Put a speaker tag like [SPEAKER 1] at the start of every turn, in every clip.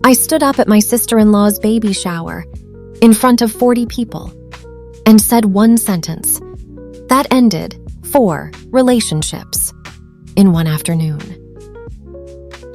[SPEAKER 1] I stood up at my sister-in-law's baby shower in front of 40 people and said one sentence. That ended 4 relationships in one afternoon.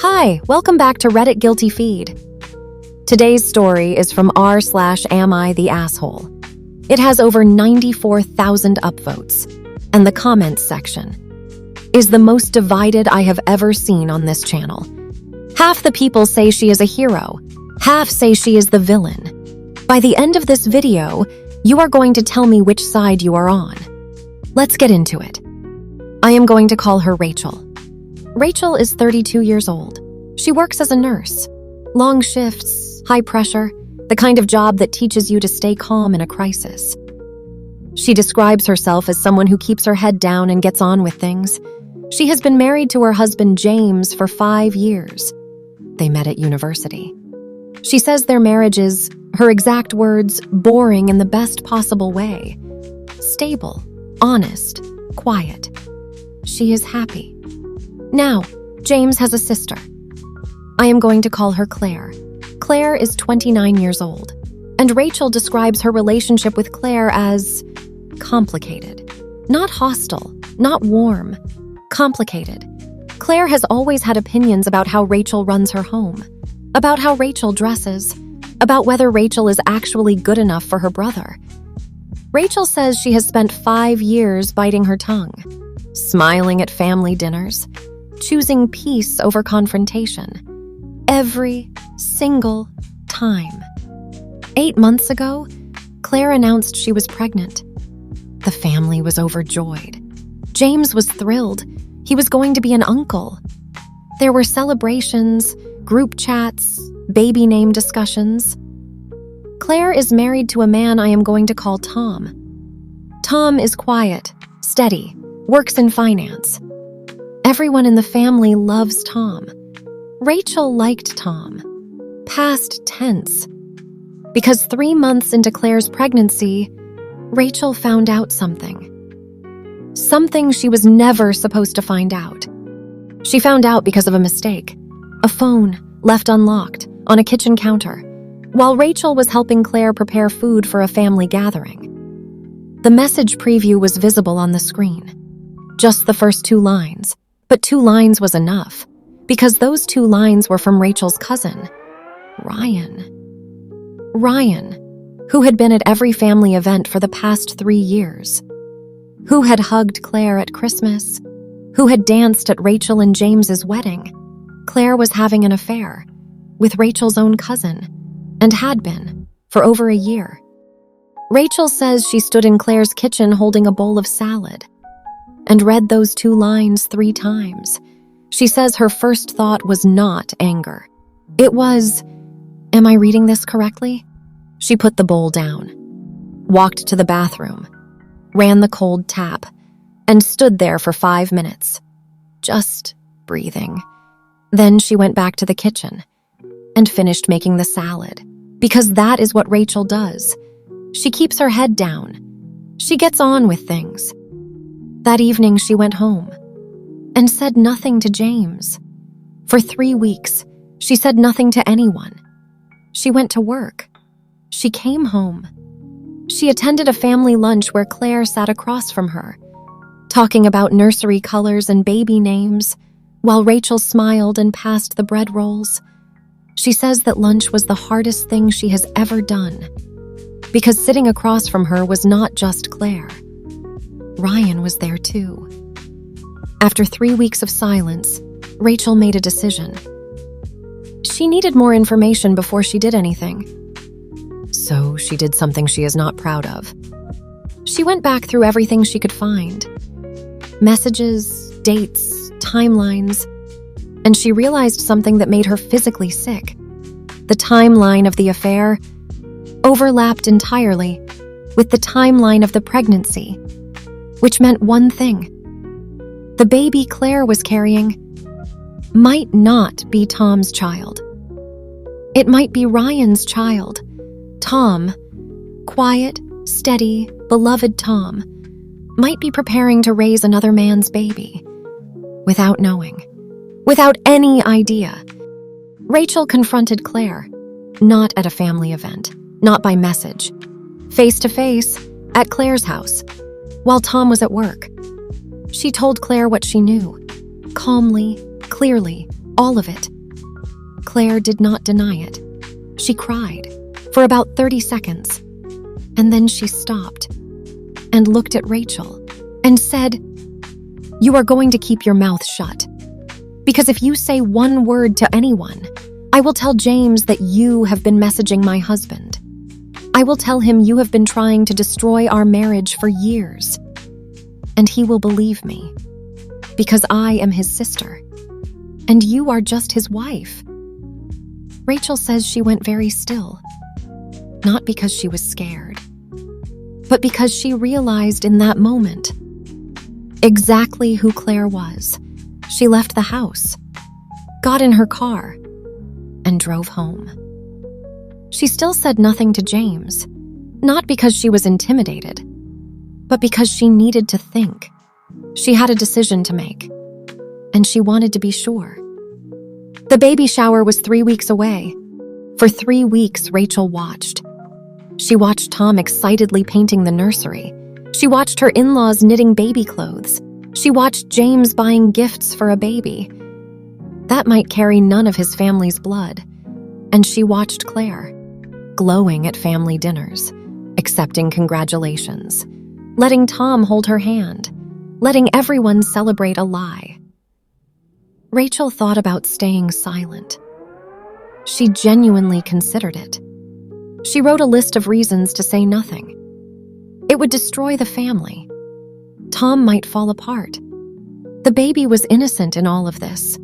[SPEAKER 1] Hi, welcome back to Reddit Guilty Feed. Today's story is from r/am I the asshole. It has over 94,000 upvotes, and the comments section is the most divided I have ever seen on this channel. Half the people say she is a hero, half say she is the villain. By the end of this video, you are going to tell me which side you are on. Let's get into it. I am going to call her Rachel. Rachel is 32 years old. She works as a nurse. Long shifts, high pressure, the kind of job that teaches you to stay calm in a crisis. She describes herself as someone who keeps her head down and gets on with things. She has been married to her husband James for 5 years. They met at university. She says their marriage is, her exact words, boring in the best possible way. Stable, honest, quiet. She is happy. Now, James has a sister. I am going to call her Claire. Claire is 29 years old, and Rachel describes her relationship with Claire as complicated. Not hostile, not warm, complicated. Claire has always had opinions about how Rachel runs her home, about how Rachel dresses, about whether Rachel is actually good enough for her brother. Rachel says she has spent 5 years biting her tongue, smiling at family dinners, choosing peace over confrontation. Every single time. 8 months ago, Claire announced she was pregnant. The family was overjoyed. James was thrilled. He was going to be an uncle. There were celebrations, group chats, baby name discussions. Claire is married to a man I am going to call Tom. Tom is quiet, steady, works in finance. Everyone in the family loves Tom. Rachel liked Tom. Past tense. Because 3 months into Claire's pregnancy, Rachel found out something. Something she was never supposed to find out. She found out because of a mistake. A phone left unlocked on a kitchen counter, while Rachel was helping Claire prepare food for a family gathering. The message preview was visible on the screen. Just the first 2 lines, but 2 lines was enough, because those 2 lines were from Rachel's cousin, Ryan. Ryan, who had been at every family event for the past 3 years. Who had hugged Claire at Christmas, who had danced at Rachel and James's wedding. Claire was having an affair with Rachel's own cousin, and had been for over a year. Rachel says she stood in Claire's kitchen holding a bowl of salad and read those 2 lines 3 times. She says her first thought was not anger. It was, am I reading this correctly? She put the bowl down, walked to the bathroom, ran the cold tap, and stood there for 5 minutes, just breathing. Then she went back to the kitchen and finished making the salad, because that is what Rachel does. She keeps her head down. She gets on with things. That evening she went home and said nothing to James. For 3 weeks, she said nothing to anyone. She went to work. She came home. She attended a family lunch where Claire sat across from her, talking about nursery colors and baby names, while Rachel smiled and passed the bread rolls. She says that lunch was the hardest thing she has ever done, because sitting across from her was not just Claire. Ryan was there too. After 3 weeks of silence, Rachel made a decision. She needed more information before she did anything. So she did something she is not proud of. She went back through everything she could find. Messages, dates, timelines, and she realized something that made her physically sick. The timeline of the affair overlapped entirely with the timeline of the pregnancy, which meant one thing. The baby Claire was carrying might not be Tom's child. It might be Ryan's child. Tom, quiet, steady, beloved Tom, might be preparing to raise another man's baby without knowing, without any idea. Rachel confronted Claire, not at a family event, not by message, face to face at Claire's house, while Tom was at work. She told Claire what she knew, calmly, clearly, all of it. Claire did not deny it. She cried for about 30 seconds, and then she stopped and looked at Rachel and said, "You are going to keep your mouth shut. Because if you say one word to anyone, I will tell James that you have been messaging my husband. I will tell him you have been trying to destroy our marriage for years. And he will believe me, because I am his sister, and you are just his wife." Rachel says she went very still, not because she was scared, but because she realized in that moment exactly who Claire was. She left the house, got in her car, and drove home. She still said nothing to James, not because she was intimidated, but because she needed to think. She had a decision to make, and she wanted to be sure. The baby shower was 3 weeks away. For 3 weeks, Rachel watched. She watched Tom excitedly painting the nursery. She watched her in-laws knitting baby clothes. She watched James buying gifts for a baby that might carry none of his family's blood. And she watched Claire, glowing at family dinners, accepting congratulations, letting Tom hold her hand, letting everyone celebrate a lie. Rachel thought about staying silent. She genuinely considered it. She wrote a list of reasons to say nothing. It would destroy the family. Tom might fall apart. The baby was innocent in all of this.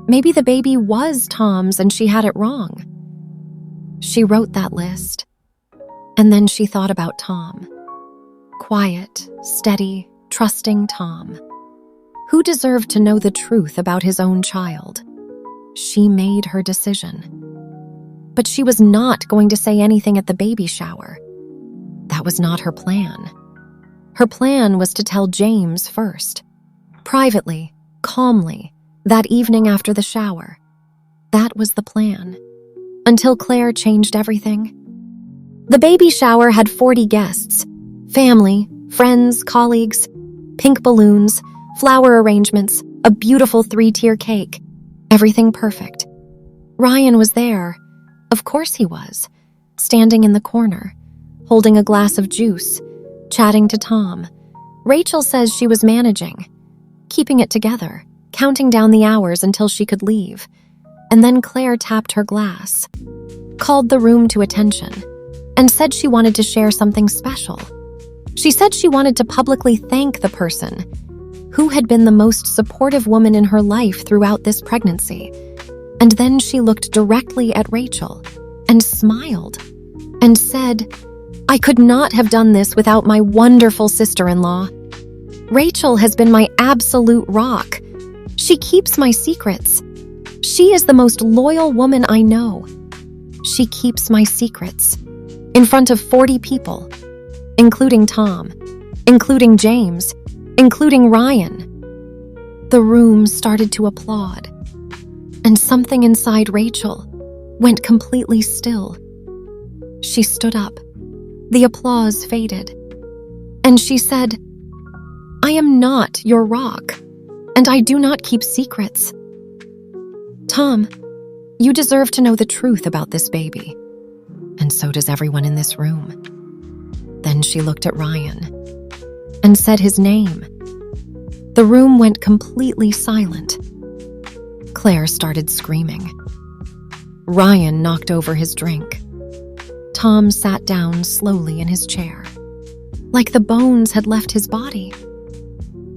[SPEAKER 1] Maybe the baby was Tom's and she had it wrong. She wrote that list, and then she thought about Tom. Quiet, steady, trusting Tom, who deserved to know the truth about his own child. She made her decision. But she was not going to say anything at the baby shower. That was not her plan. Her plan was to tell James first, privately, calmly, that evening after the shower. That was the plan, until Claire changed everything. The baby shower had 40 guests, family, friends, colleagues, pink balloons, flower arrangements, a beautiful 3-tier cake, everything perfect. Ryan was there. Of course he was, standing in the corner, holding a glass of juice, chatting to Tom. Rachel says she was managing, keeping it together, counting down the hours until she could leave. And then Claire tapped her glass, called the room to attention, and said she wanted to share something special. She said she wanted to publicly thank the person who had been the most supportive woman in her life throughout this pregnancy. And then she looked directly at Rachel and smiled and said, "I could not have done this without my wonderful sister-in-law. Rachel has been my absolute rock. She keeps my secrets. She is the most loyal woman I know. She keeps my secrets." In front of 40 people, including Tom, including James, including Ryan. The room started to applaud, and something inside Rachel went completely still. She stood up. The applause faded, and she said, "I am not your rock, and I do not keep secrets. Tom, you deserve to know the truth about this baby, and so does everyone in this room." Then she looked at Ryan and said his name. The room went completely silent. Claire started screaming. Ryan knocked over his drink. Tom sat down slowly in his chair, like the bones had left his body.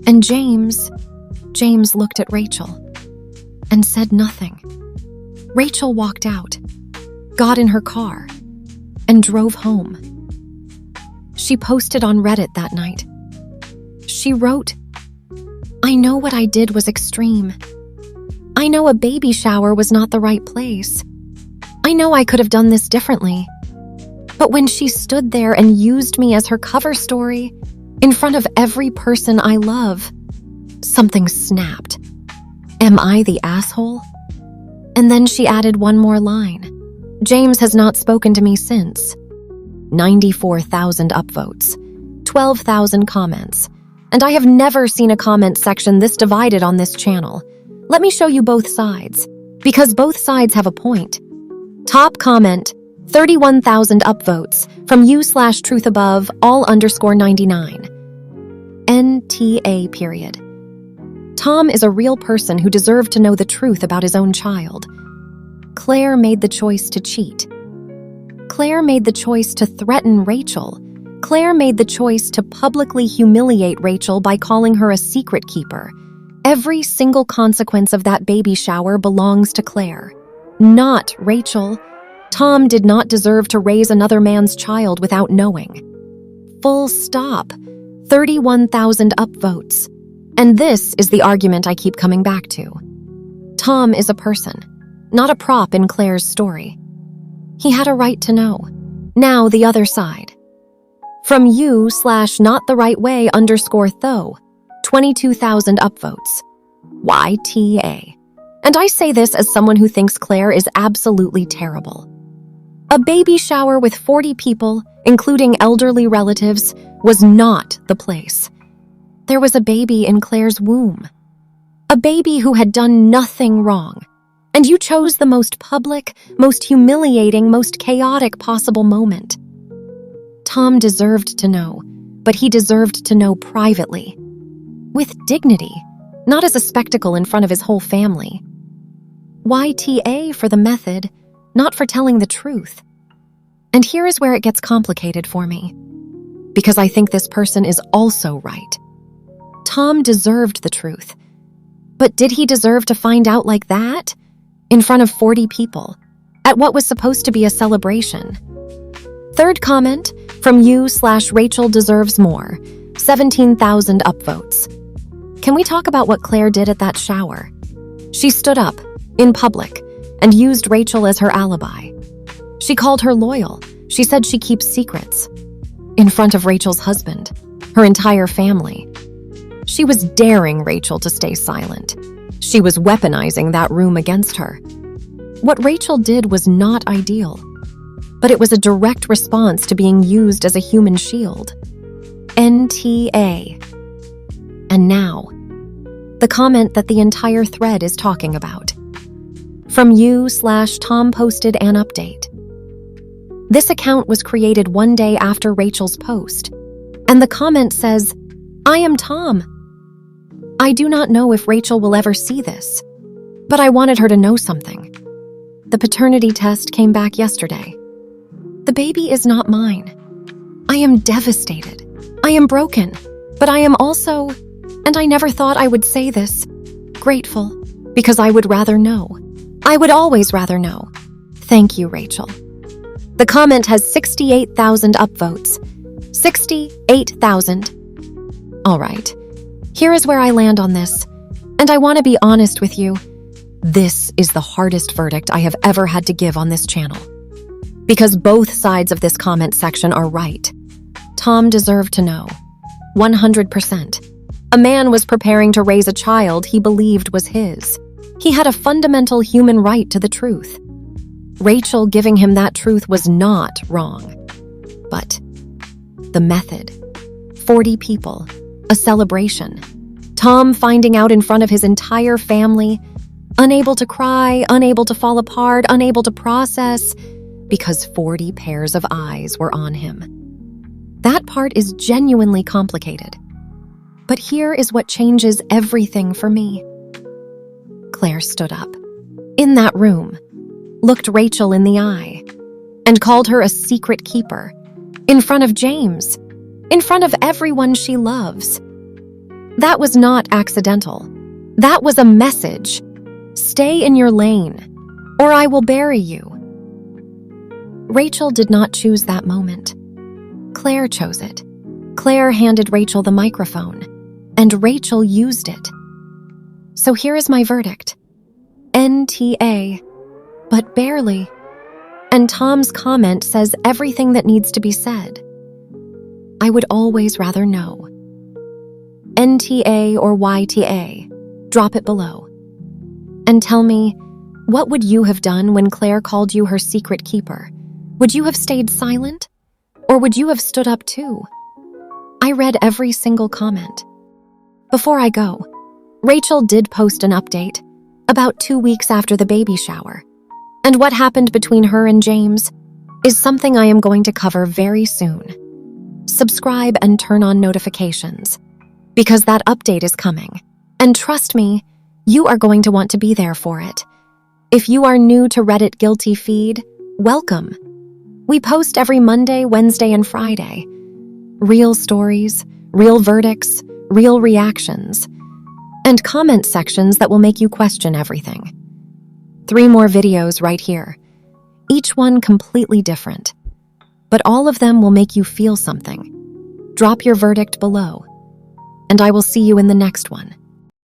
[SPEAKER 1] And James looked at Rachel and said nothing. Rachel walked out, got in her car, and drove home. She posted on Reddit that night. She wrote, "I know what I did was extreme. I know a baby shower was not the right place. I know I could have done this differently. But when she stood there and used me as her cover story, in front of every person I love, something snapped. Am I the asshole? And then she added one more line. James has not spoken to me since. 94,000 upvotes, 12,000 comments, and I have never seen a comment section this divided on this channel. Let me show you both sides, because both sides have a point. Top comment, 31,000 upvotes from you/truthabove all_99. NTA period. Tom is a real person who deserved to know the truth about his own child. Claire made the choice to cheat. Claire made the choice to threaten Rachel. Claire made the choice to publicly humiliate Rachel by calling her a secret keeper. Every single consequence of that baby shower belongs to Claire, not Rachel. Tom did not deserve to raise another man's child without knowing. Full stop. 31,000 upvotes. And this is the argument I keep coming back to. Tom is a person, not a prop in Claire's story. He had a right to know. Now the other side. From you/nottherightway_though, 22,000 upvotes. YTA. And I say this as someone who thinks Claire is absolutely terrible. A baby shower with 40 people, including elderly relatives, was not the place. There was a baby in Claire's womb. A baby who had done nothing wrong. And you chose the most public, most humiliating, most chaotic possible moment. Tom deserved to know, but he deserved to know privately. With dignity, not as a spectacle in front of his whole family. YTA for the method, not for telling the truth. And here is where it gets complicated for me. Because I think this person is also right. Tom deserved the truth. But did he deserve to find out like that? In front of 40 people, at what was supposed to be a celebration. Third comment, from you/Rachel deserves more, 17,000 upvotes. Can we talk about what Claire did at that shower? She stood up, in public, and used Rachel as her alibi. She called her loyal. She said she keeps secrets. In front of Rachel's husband, her entire family. She was daring Rachel to stay silent. She was weaponizing that room against her. What Rachel did was not ideal, but it was a direct response to being used as a human shield. NTA. And now, the comment that the entire thread is talking about. From you/Tom posted an update. This account was created one day after Rachel's post, and the comment says, I am Tom. I do not know if Rachel will ever see this, but I wanted her to know something. The paternity test came back yesterday. The baby is not mine. I am devastated. I am broken, but I am also, and I never thought I would say this, grateful, because I would rather know. I would always rather know. Thank you, Rachel. The comment has 68,000 upvotes. 68,000. All right. Here is where I land on this, and I want to be honest with you. This is the hardest verdict I have ever had to give on this channel. Because both sides of this comment section are right. Tom deserved to know. 100%. A man was preparing to raise a child he believed was his. He had a fundamental human right to the truth. Rachel giving him that truth was not wrong. But the method. 40 people. A celebration. Tom finding out in front of his entire family, unable to cry, unable to fall apart, unable to process, because 40 pairs of eyes were on him. That part is genuinely complicated. But here is what changes everything for me. Claire stood up, in that room, looked Rachel in the eye, and called her a secret keeper, in front of James, in front of everyone she loves. That was not accidental. That was a message. Stay in your lane, or I will bury you. Rachel did not choose that moment. Claire chose it. Claire handed Rachel the microphone, and Rachel used it. So here is my verdict. NTA, but barely. And Tom's comment says everything that needs to be said. I would always rather know. NTA or YTA, drop it below. And tell me, What would you have done when Claire called you her secret keeper? Would you have stayed silent? Or would you have stood up too? I read every single comment. Before I go, Rachel did post an update about 2 weeks after the baby shower. And what happened between her and James is something I am going to cover very soon. Subscribe and turn on notifications, because that update is coming. And trust me, you are going to want to be there for it. If you are new to Reddit Guilty feed, welcome. We post every Monday, Wednesday, and Friday. Real stories, real verdicts, real reactions, and comment sections that will make you question everything. 3 more videos right here, each one completely different, but all of them will make you feel something. Drop your verdict below, and I will see you in the next one.